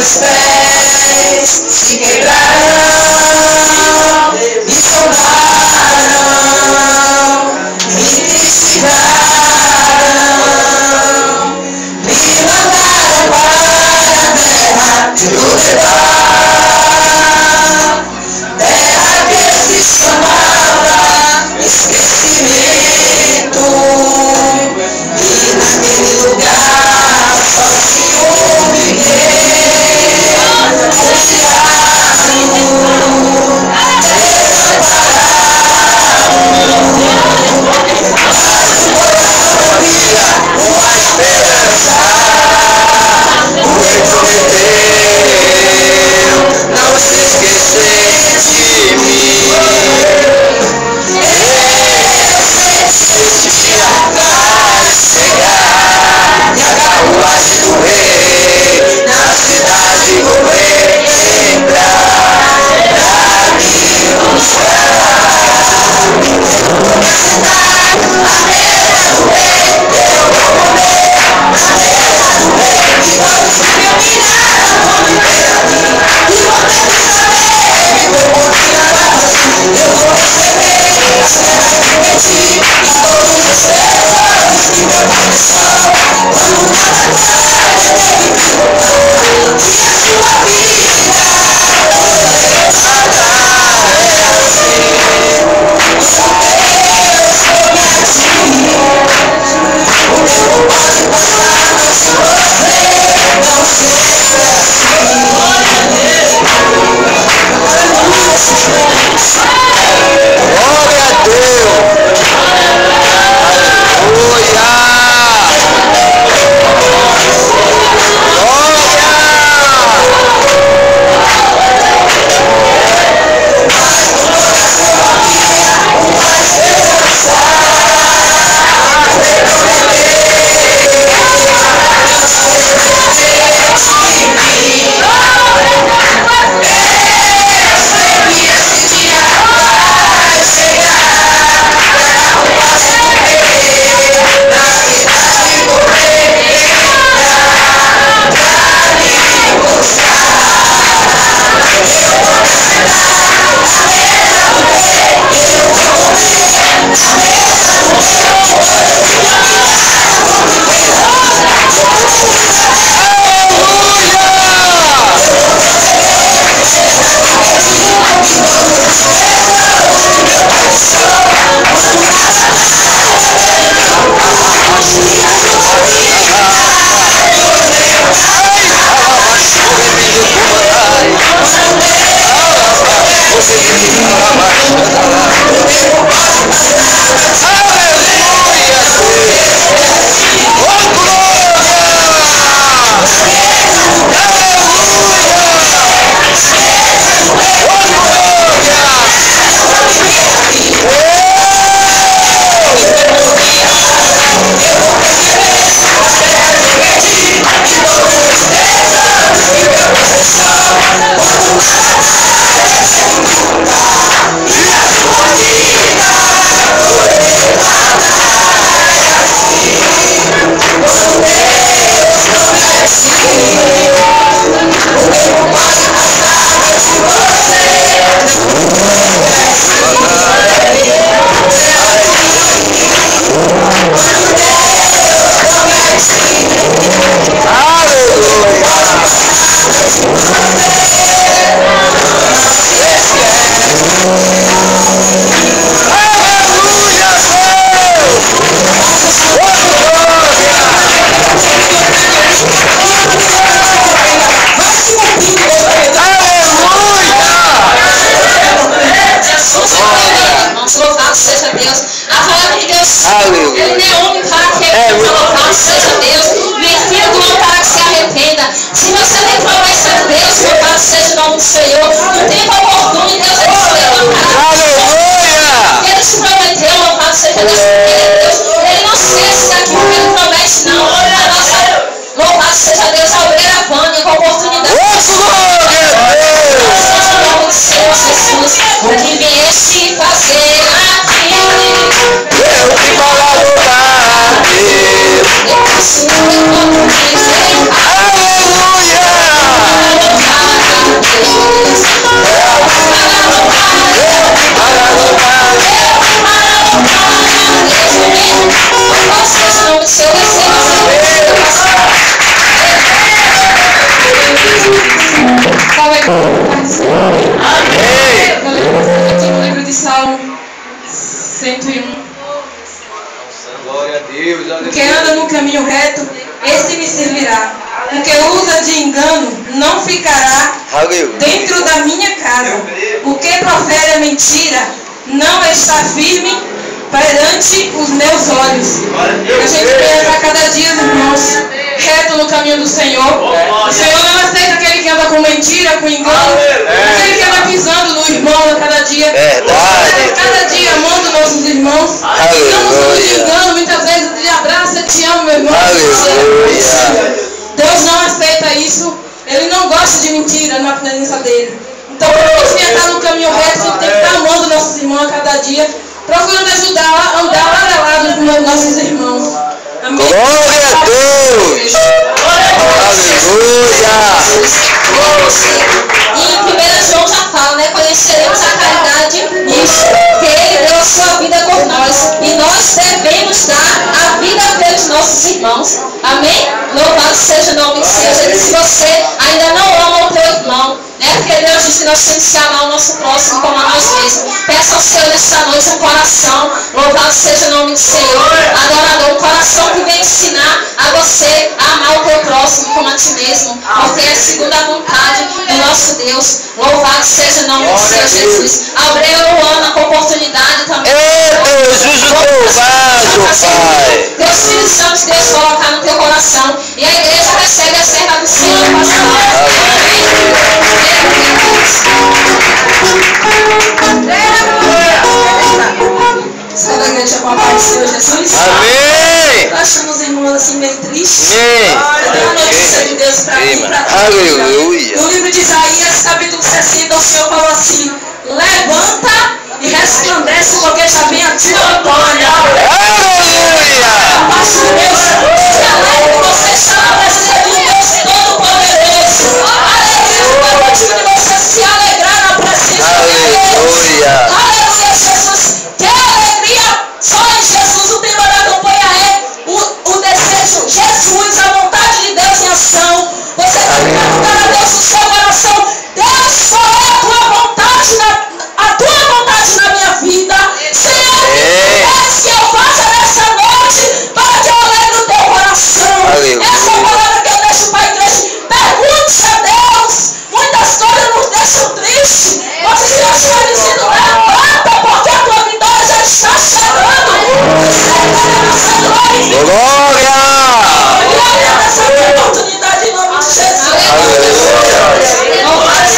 meus pés se quebrarão, me tomarão, me ensinaram, me mandaram para a terra de Lodebar, terra que se chamava esquecimento, e naquele lugar só tinha um ninguém, uma esperança, o Rei prometeu não se esquecer de mim. Eu sei que esse dia vai chegar, e a carruagem do Rei na cidade vou entrar pra me buscar. Aleluia. Ele não é homem para que ele louvado seja Deus, nem filho do homem para que se arrependa. Se você tem promessa de Deus, louvado seja o nome do Senhor. No tempo oportuno, Deus ele se levantará. Aleluia. Ele te prometeu, louvado seja Deus, porque ele é Deus. Ele não esquece daquilo que ele promete, não. Louvado seja Deus, a obreira Vânia, com a oportunidade. Jesus, o que vieste fazer aqui, Eu te falo eu posso Aleluia. Amém. Aqui no livro de Salmo 101. Glória a Deus. O que anda no caminho reto, esse me servirá. O que usa de engano não ficará dentro da minha casa. O que profere a mentira não está firme perante os meus olhos. A gente pensa a cada dia, irmãos, reto no caminho do Senhor. O Senhor não aceita aquele que anda com mentira, com engano, aquele que anda pisando no irmão a cada dia. Verdade. Cada dia amando nossos irmãos. Estamos de engano, muitas vezes ele abraça, eu te amo, meu irmão. Deus não aceita isso. Ele não gosta de mentira na presença dele. Então, para a gente estar no caminho reto, a gente tem que estar amando nossos irmãos a cada dia, procurando ajudar a andar lado a lado com os nossos irmãos. Amém. Glória a Deus. Aleluia. E em 1 João já fala, né? Conheceremos a caridade nisso, que ele deu a sua vida por nós. E nós devemos dar a vida pelos nossos irmãos. Amém? Louvado seja o nome do Senhor. Se você ainda não ama o teu irmão, né? Porque Deus disse que nós temos que amar o nosso próximo como a nós mesmos. Peça ao Senhor nesta noite um coração. Louvado seja o nome do Senhor. Adorador, um coração que vem ensinar a você a amar o teu próximo como a ti mesmo. Porque é segundo a vontade do nosso Deus. Louvado seja o nome do Senhor Jesus. Abreu Ana com oportunidade também. Jesus louvado, Pai. Deus, Filho Santo de Deus, colocar no teu coração. E a igreja recebe a serva do Senhor, pastor. Estou da igreja com a paz do Senhor Jesus. Amém. Nós estamos irmãos assim meio tristes. Amém. Eu tenho uma notícia de Deus para mim, para tua vida. Aleluia. No livro de Isaías, capítulo 60, o Senhor falou assim: levanta e resplandece, porque já vem a tua glória. Aleluia. A paz de Deus se alegre, você está na presença do Deus Todo-Poderoso. Aleluia. É motivo de você se alegrar na presença de Deus. Aleluia. Aleluia, Jesus. Que alegria! Só em Jesus. O tema da campanha é o desejo. Jesus, a vontade de Deus em ação. Você tem que perguntar a Deus no seu coração: Deus, qual é a tua vontade na minha vida? Senhor, o que eu faça nessa noite para que eu alegre o teu coração? Aleluia. Essa é a palavra que eu deixo para a igreja. Pergunte a Deus. Muitas coisas nos deixam tristes. Mas o Senhor está dizendo: levanta, porque a tua vitória já está chegando. Glória. Glória a essa oportunidade em nome de Jesus. Louvado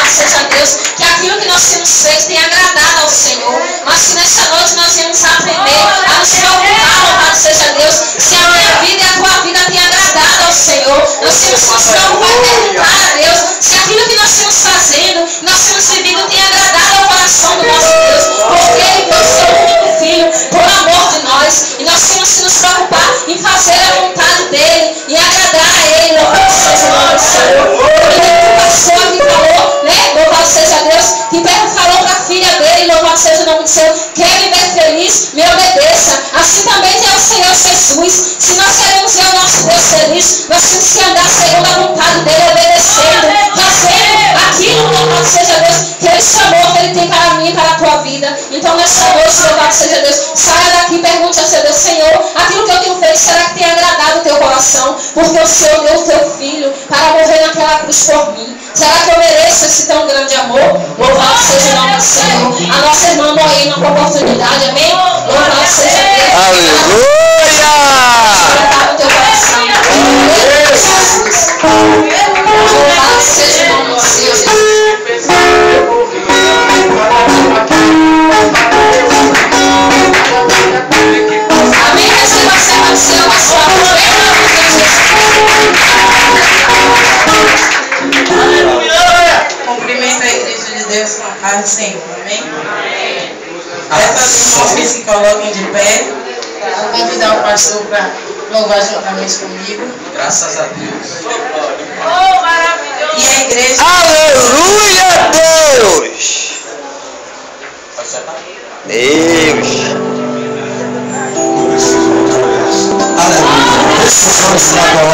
seja Deus, que aquilo que nós temos feito tem agradado ao Senhor. Mas que nesta noite nós vamos aprender a nos preocupar, louvado seja Deus, se a minha vida e a tua vida tem agradado ao Senhor. Nós temos que nos preocupar e perguntar a Deus se aquilo que nós estamos fazendo, nós temos vivido, tem agradado ao coração do nosso Deus. Porque Ele deu o seu único filho por amor de nós. E nós temos que nos preocupar em fazer a vontade dEle e agradar a Ele, louvado seja o nome do Senhor. O pastor que falou, né? Louvado seja Deus, que falou para a filha dele, louvado seja o nome do Senhor: quer me ver feliz, me obedeça. Assim também é o Senhor Jesus. Se nós queremos ver o nosso Deus feliz, nós temos que andar segundo a vontade dele, obedecendo, fazendo aquilo, louvado seja Deus, que Ele chamou, que Ele tem para mim e para a tua vida. Então nessa noite, louvado seja Deus, saia daqui e pergunte ao seu Deus: Senhor, aquilo que eu tenho feito, será que tem agradado o teu coração? Porque o Senhor deu o teu filho para morrer naquela cruz por mim. Será que eu mereço esse tão grande amor? Louvado seja o nome do Senhor. A nossa irmã morreu numa oportunidade, amém? Louvado seja Deus. Aleluia. Agradar o teu coração. Jesus. Louvado seja o nome do Senhor Jesus. Amém? Receba a serva do Senhor, a sua glória em nome de Jesus. Cumprimento a igreja de Deus com a paz sempre, amém? Peço aos irmãos que se coloquem de pé. Vou convidar o pastor para louvar juntamente comigo. Graças a Deus. E a igreja. Aleluia, Deus. Deus. Aleluia. Deixa eu